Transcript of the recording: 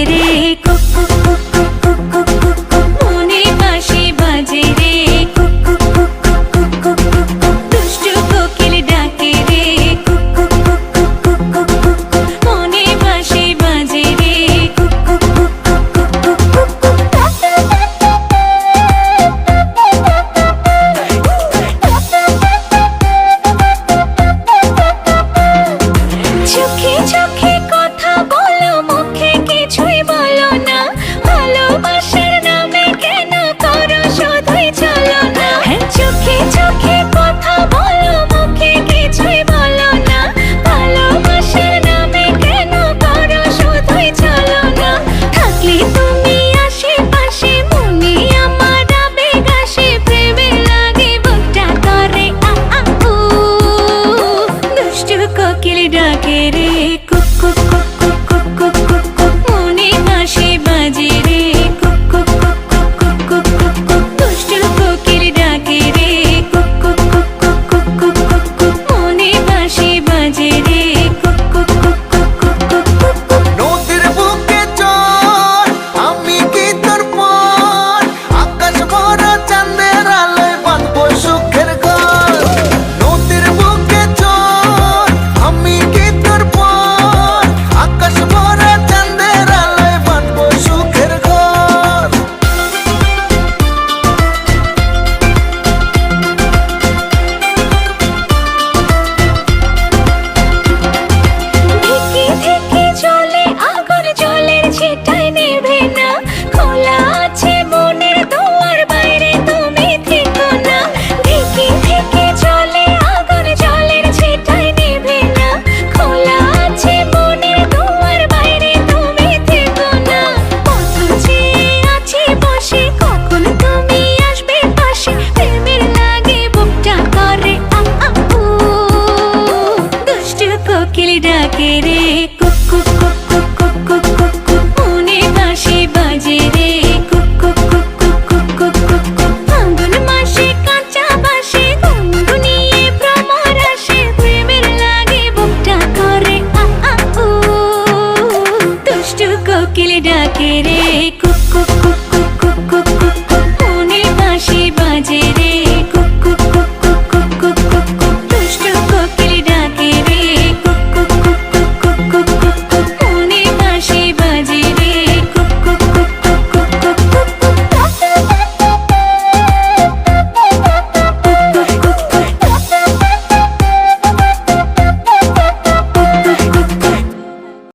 রে কুক কুক কুক কুক কুক কুক কুক কুক মনে বাঁশি বাজে রে কুক কুক কুক কুক কুক কুক কুক কুক দুষ্টু কোকিল ডাকে রে কুক কুক কুক কুক কুক কুক কুক কুক মনে বাঁশি বাজে রে কুক কুক কুক কুক কুক কুক কুক কুক চোখে চোখে কথা বলো মুখে কিছুই বলো না ভালোবাসার নামে কেন করো শুধুই চলো না চোখে চোখে কথা বলো মুখে কিছুই বলো না ভালোবাসার নামে কেন করো শুধুই চলো না থাকলে তুমি আশেপাশে মনে আমার আবেগ আসে প্রেমে লাগে বুকটা করে আ আ উ দুষ্টু কোকিল ডাকে রে কুক কুক কুক কুক কুক কুক কুক কুক মনে বাঁশি বাজে রে কুক কুক কুক কুক কুক কুক কুক কুক দুষ্টু কোকিল ডাকে রে কুক কুক কুক কুক কুক কুক কুক কুক মনে বাঁশি বাজে রে কুক কুক কুক কুক কুক কুক কুক কুক নদীর বুকে চল আমি কি তোর পর আকাশ ভরা চাঁদের আলোয় বাঁধবো সুখের ঘর নদীর বুকে চল আমি কি তোর পর আকাশ ভরা চাঁদের আলোয় বাঁধবো সুখের ঘর ঢেকে ঢেকে চলে আগুন জলের ছিটায় নেভে না খোলা আছে মনের দুয়ার বাইরে তুমি থেকো না ঢেকে ঢেকে চলে আগুন জলের ছিটায় নেভে না খোলা আছে মনের দুয়ার বাইরে তুমি থেকো না পথ চেয়ে আছি বসে কখন তুমি আসবে পাশে প্রেমের লাগে বুকটা করে আ আ উ দুষ্টু কোকিল ডাকে রে কুক কুক কুক কুক কুক কুক কুক কুক মনে বাঁশি বাজে রে কুক কুক কুক কুক কুক কুক কুক কুক ফাল্গুন মাসে কাঁচা বাঁশি গুনগুনিয়ে ভ্রমর আসে প্রেমের লাগে বুকটা করে আ আ উ দুষ্টু কোকিল ডাকে রে কুক কুক কুক কুক কুক কুক কুক